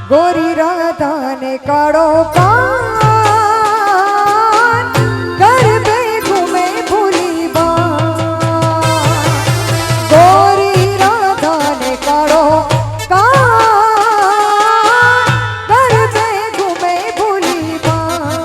गोरी राधा ने काड़ो कान कर दे घूमे भूली बान। गोरी राधा ने काड़ो कान कर दे घूमे भूली बान।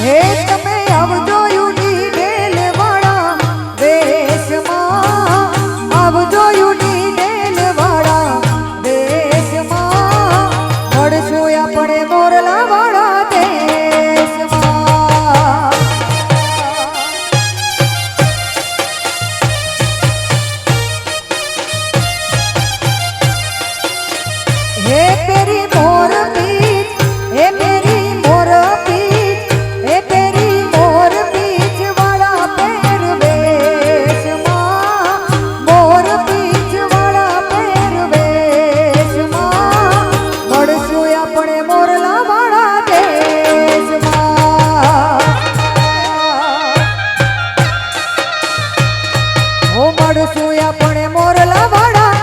હે તમે આવજો યુની ડેલવાળા દેશમાં, આવજો યુની ડેલવાળા દેશમાં, મળશું આપણે મોરલાવાળા દેશમાં. હે પેરી મોર પીચ, હે પેરી મોર પીચ, હે પેરી મોર પીચ વાળા પહેરવેશમાં, મોર પીચ વાળા પહેરવેશમાં, મળશું આપણે મોરલા વાળા દેશમાં. હો મળશું આપણે મોરલા વાળા.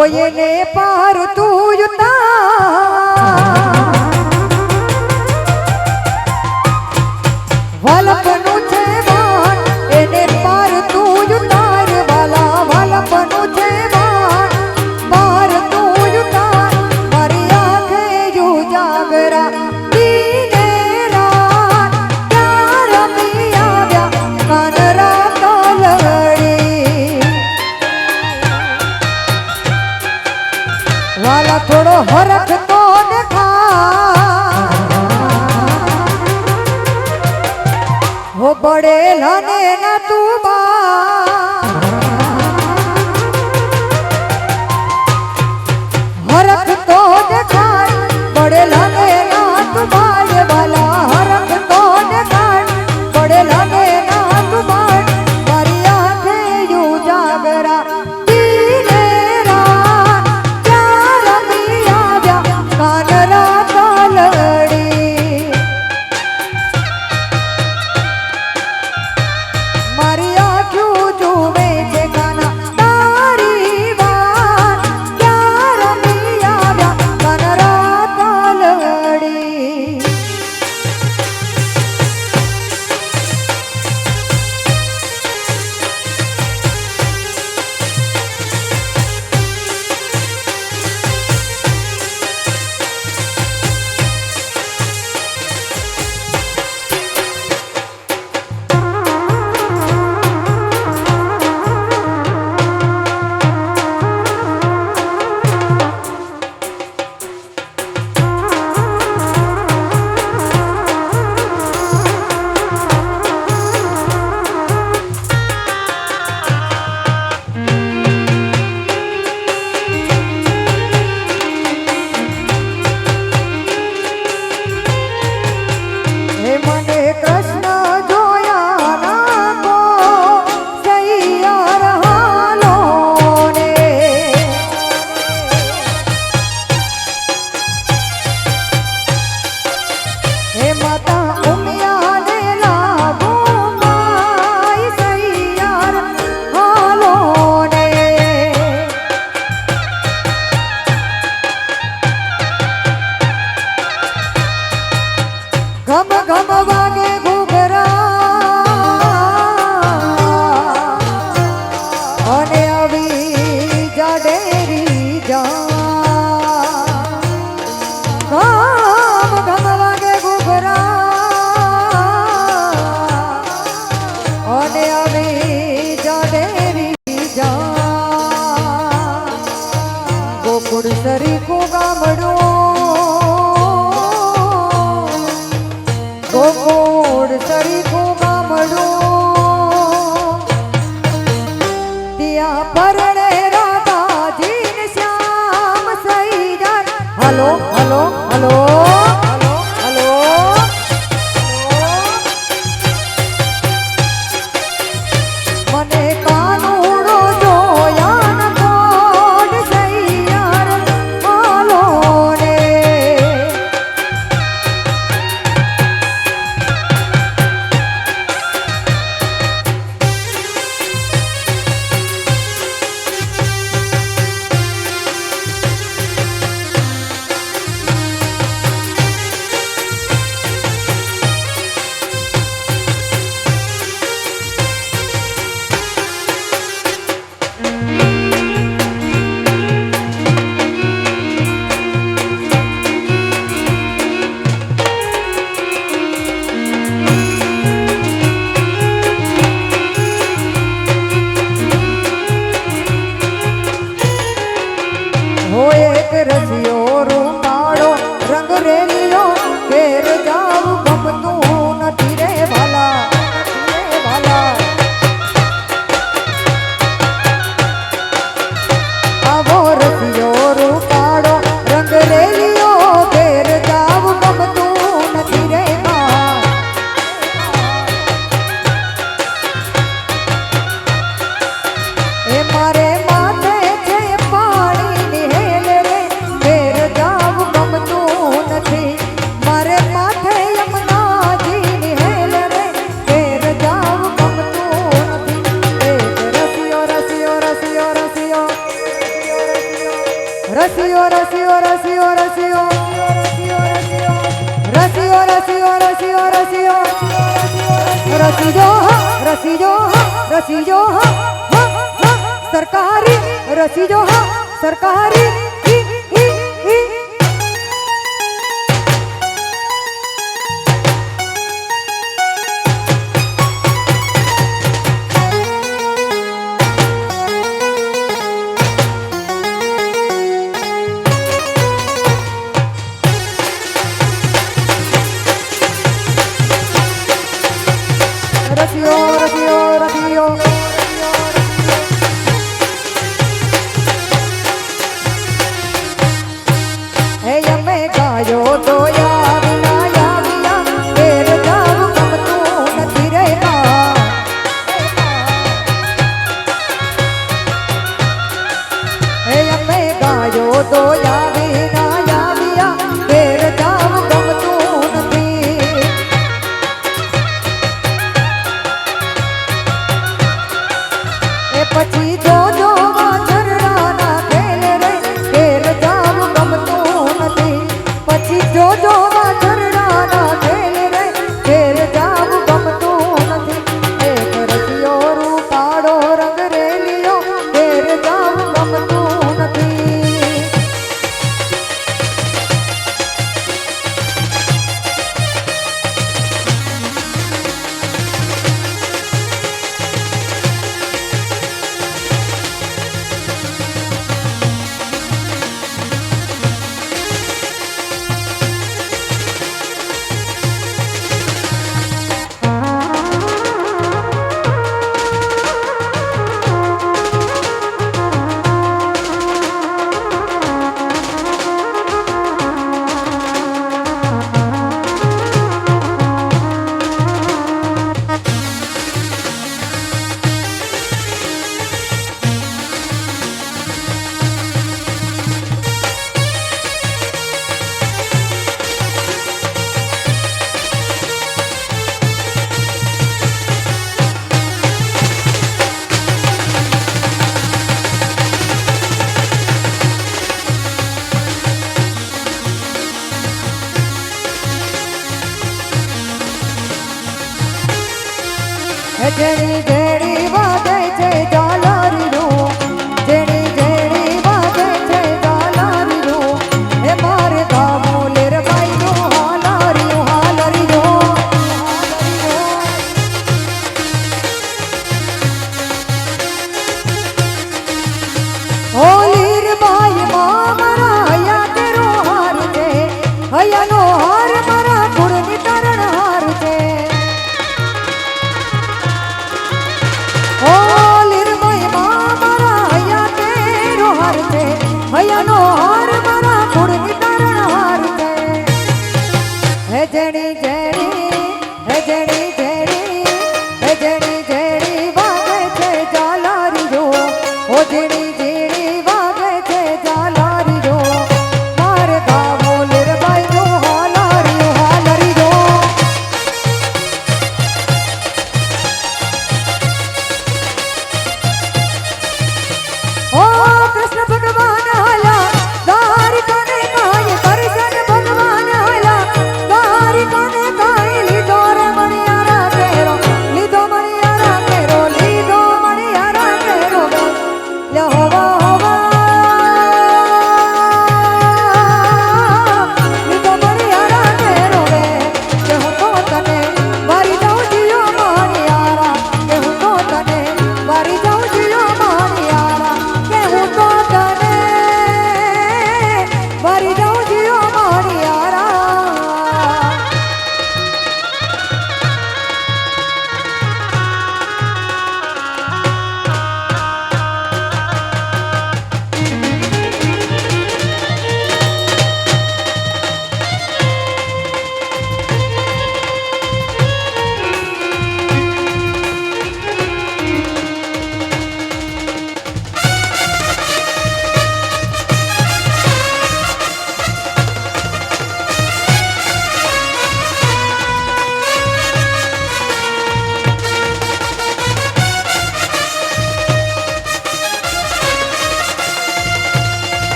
હોય ને પાર તું ઉતાર વાલપનું છે વાન એને પાર તું ઉતાર વાલા વાલપનું છે વાન પાર તું ઉતાર મારી આંખે ઉજાગરા દીને રાત ક્યાં રમી આવ્યા કાનરા કાલડી વાલા થોડો હરખ તો દેખા હો બડેલા ને ના તું બા હરખ તો દેખાય બડેલા ને ના તું બાય વાલા હરખ તો દેખાય બડેલા ને ના તું બાય મારી આંખે ઉજાગરા દીને રાત ક્યાં રમી આવ્યા કાનરા કાલડી મારી આંખો જુએ છે કાના તારી વાત ક્યાં રમી આવ્યા કાનરા કાલડી હે મને કૃષ્ણ જોયા ના કો સૈયાર હાલો ને હે માતા ઉમિયા ને લાગો માય સૈયાર હાલો ને ઘમ ઘમ વાગે ઘૂઘરા અને આવી જાડેરી જા ઘમ ઘમ વાગે ઘૂઘરા અને આવી જાડેરી જા ગોકુળ સરીખું ગામડું ગોકુળ સરીખું ગામડું ત્યાં પરણે રાધાજી ને શ્યામ સઈ જાય hello hello hello hello hello રસિયો રસિયો રસિયો રસિયો રસિયો રસિયો રસિયો રસિયો રસિજો રસિજો રસિજો સરકારી રસિજો સરકારી રસિયો રસિયો રસિયો હે અમે ગાયો તો યાવિયા યાવિયા ફેર જાવું ગમતું નથી રે હે અમે ગાયો તો યાવિયા યાવિયા ફેર જાવું ગમતું નથી એ પછી જોજો વાછરડાના ખેલ રે ફેર જાવું ગમતું નથી પછી જોજો વાછરડાના ખેલ રે ફેર જાવું ગમતું નથી એક રસિયો રૂપાળો રંગ રેલિયો ફેર જાવું ગમતું નથી જેણી જેણી વાગે છે જાલારીનું જેણી જેણી વાગે છે જાલારીનું હે મારે ગાવું લેરબાઈનું હાલારીયું હાલારીયું ઓ લીરબાઈ માં મારા હૈયા તેરો હાર છે હૈયાનો હાર મારા કુળની તરણ હાર છે ઓ લીર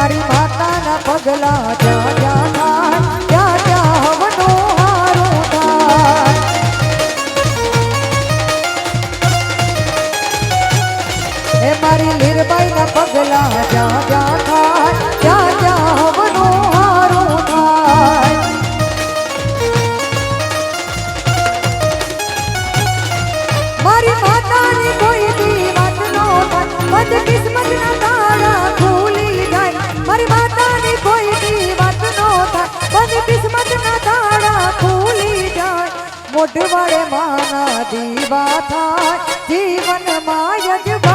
મારી માતાના પગલા જ્યાં જ્યાં થાય ત્યાં ત્યાં હવનું હારું થાય એ મારી લીરબાઈના પગલા જ્યાં જ્યાં થાય ત્યાં ત્યાં હવનું હારું થાય મારી માતાની કોઈ દી વાત નો થાય બદ કિસ્મતના તાળા ખુલી જાય મારી માતાની કોઈ દી વાત નો થાય બદ કિસ્મતના તાળા ખુલી જાય મોઢ વડે માના દીવા થાય જીવનમાં યજવા